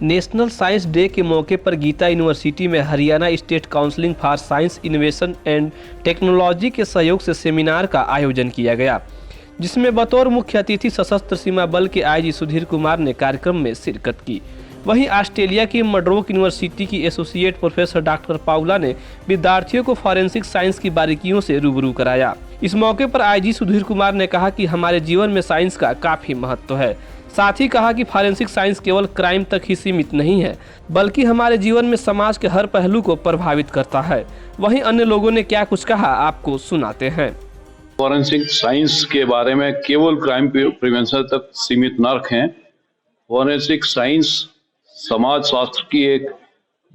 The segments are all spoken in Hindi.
नेशनल साइंस डे के मौके पर गीता यूनिवर्सिटी में Haryana state council for science innovation and technology के सहयोग से सेमिनार का आयोजन किया गया, जिसमें बतौर मुख्य अतिथि सशस्त्र सीमा बल के आईजी सुधीर कुमार ने कार्यक्रम में शिरकत की। वहीं ऑस्ट्रेलिया की मड्रोक यूनिवर्सिटी की एसोसिएट प्रोफेसर डॉक्टर पाउला ने विद्यार्थियों को फॉरेंसिक साइंस की बारीकियों से रूबरू कराया। इस मौके पर आईजी सुधीर कुमार ने कहा कि हमारे जीवन में साइंस का काफी महत्व है। साथ ही कहा कि फॉरेंसिक साइंस केवल क्राइम तक ही सीमित नहीं है, बल्कि हमारे जीवन में समाज के हर पहलू को प्रभावित करता है। वहीं अन्य लोगों ने क्या कुछ कहा, आपको सुनाते हैं। फॉरेंसिक साइंस के बारे में केवल क्राइम प्रिवेंशन तक सीमित न रखें। फॉरेंसिक साइंस समाज शास्त्र की एक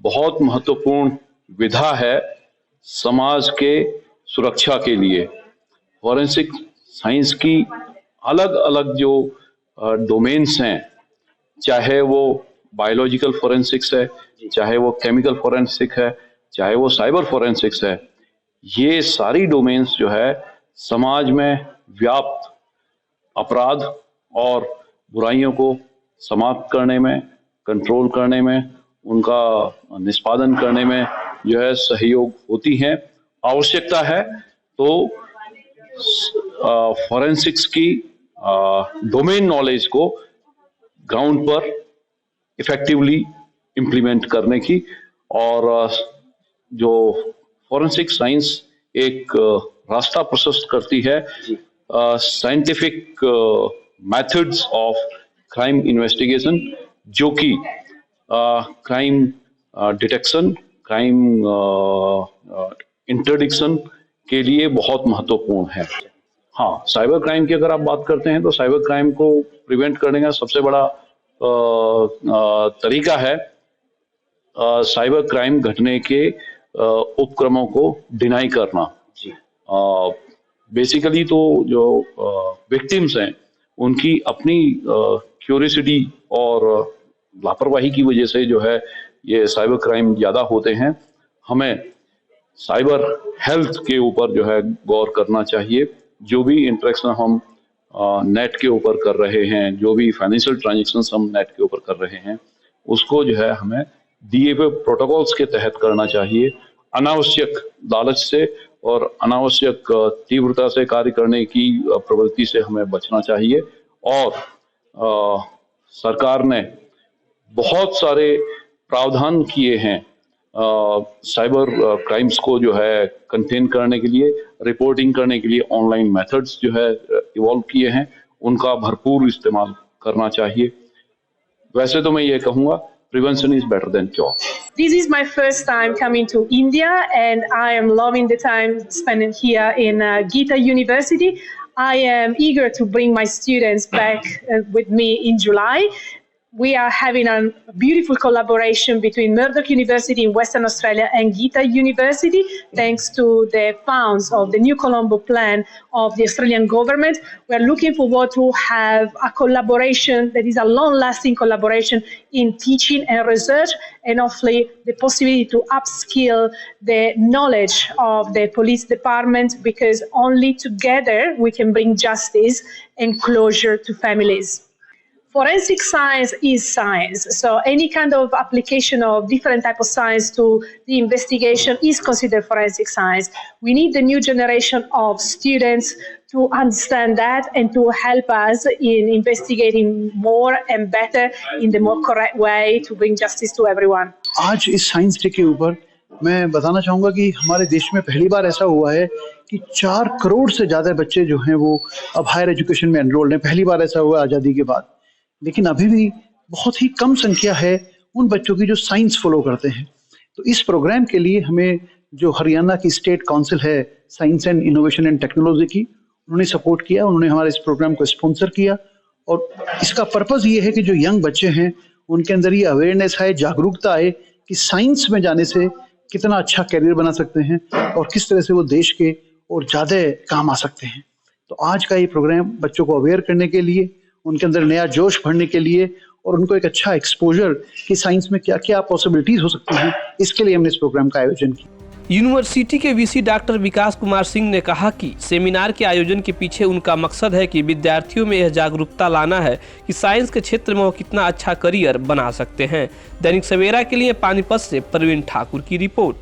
बहुत महत्वपूर्ण विधा है समाज के सुरक्षा के लिए। फॉरेंसिक साइंस की अलग अलग जो डोमेन्स हैं, चाहे वो बायोलॉजिकल फॉरेंसिक्स है, चाहे वो केमिकल फॉरेंसिक है, चाहे वो साइबर फॉरेंसिक्स है, ये सारी डोमेन्स जो है समाज में व्याप्त अपराध और बुराइयों को समाप्त करने में, कंट्रोल करने में, उनका निष्पादन करने में जो है सहयोग होती है। आवश्यकता है तो फॉरेंसिक्स की डोमेन नॉलेज को ग्राउंड पर इफेक्टिवली इम्प्लीमेंट करने की, और जो फॉरेंसिक साइंस एक रास्ता प्रशस्त करती है scientific methods of crime investigation, जो कि क्राइम डिटेक्शन, क्राइम इंटरडिक्शन के लिए बहुत महत्वपूर्ण है। हाँ, साइबर क्राइम की अगर आप बात करते हैं तो साइबर क्राइम को प्रिवेंट करने का सबसे बड़ा तरीका है साइबर क्राइम घटने के उपक्रमों को डिनाई करना। बेसिकली तो जो विक्टिम्स हैं उनकी अपनी क्यूरियोसिटी और लापरवाही की वजह से जो है ये साइबर क्राइम ज़्यादा होते हैं। हमें साइबर हेल्थ के ऊपर जो है गौर करना चाहिए। जो भी इंटरेक्शन हम नेट के ऊपर कर रहे हैं, जो भी फाइनेंशियल ट्रांजैक्शंस हम नेट के ऊपर कर रहे हैं, उसको जो है हमें दिए हुए प्रोटोकॉल्स के तहत करना चाहिए। अनावश्यक लालच से और अनावश्यक तीव्रता से कार्य करने की प्रवृत्ति से हमें बचना चाहिए। और सरकार ने बहुत सारे प्रावधान किए हैं साइबर क्राइम्स को जो है कंटेन करने के लिए, रिपोर्टिंग करने के लिए ऑनलाइन मेथड्स जो है इवॉल्व किए हैं, उनका भरपूर इस्तेमाल करना चाहिए। वैसे तो मैं ये कहूँगा prevention is better than cure. This is my first time coming to India and I am loving the time spent here in Gita University. I am eager to bring my students back with me in July. We are having a beautiful collaboration between Murdoch University in Western Australia and Gita University, thanks to the funds of the New Colombo Plan of the Australian government. We are looking forward to have a collaboration that is a long-lasting collaboration in teaching and research, and hopefully the possibility to upskill the knowledge of the police department, because only together we can bring justice and closure to families. Forensic science is science, so any kind of application of different type of science to the investigation is considered forensic science. We need the new generation of students to understand that and to help us in investigating more and better in the more correct way to bring justice to everyone. आज इस साइंस डे के ऊपर मैं बताना चाहूँगा कि हमारे देश में पहली बार ऐसा हुआ है कि 4 करोड़ से ज़्यादा बच्चे जो हैं वो अब हायर एजुकेशन में एनरोल्ड हैं। पहली बार ऐसा हुआ आज़ादी के बाद, लेकिन अभी भी बहुत ही कम संख्या है उन बच्चों की जो साइंस फॉलो करते हैं। तो इस प्रोग्राम के लिए हमें जो हरियाणा की स्टेट काउंसिल है science and innovation and technology की, उन्होंने सपोर्ट किया, उन्होंने हमारे इस प्रोग्राम को स्पॉन्सर किया। और इसका पर्पज़ ये है कि जो यंग बच्चे हैं उनके अंदर ये अवेयरनेस आए, जागरूकता आए कि साइंस में जाने से कितना अच्छा करियर बना सकते हैं और किस तरह से वो देश के और ज़्यादा काम आ सकते हैं। तो आज का ये प्रोग्राम बच्चों को अवेयर करने के लिए, उनके अंदर नया जोश भरने के लिए और उनको एक अच्छा एक्सपोजर कि साइंस में क्या क्या पॉसिबिलिटीज हो सकती हैं, इसके लिए हमने इस प्रोग्राम का आयोजन किया। यूनिवर्सिटी के वीसी डॉक्टर विकास कुमार सिंह ने कहा कि सेमिनार के आयोजन के पीछे उनका मकसद है कि विद्यार्थियों में यह जागरूकता लाना है कि साइंस के क्षेत्र में वो कितना अच्छा करियर बना सकते हैं। दैनिक सवेरा के लिए पानीपत से प्रवीण ठाकुर की रिपोर्ट।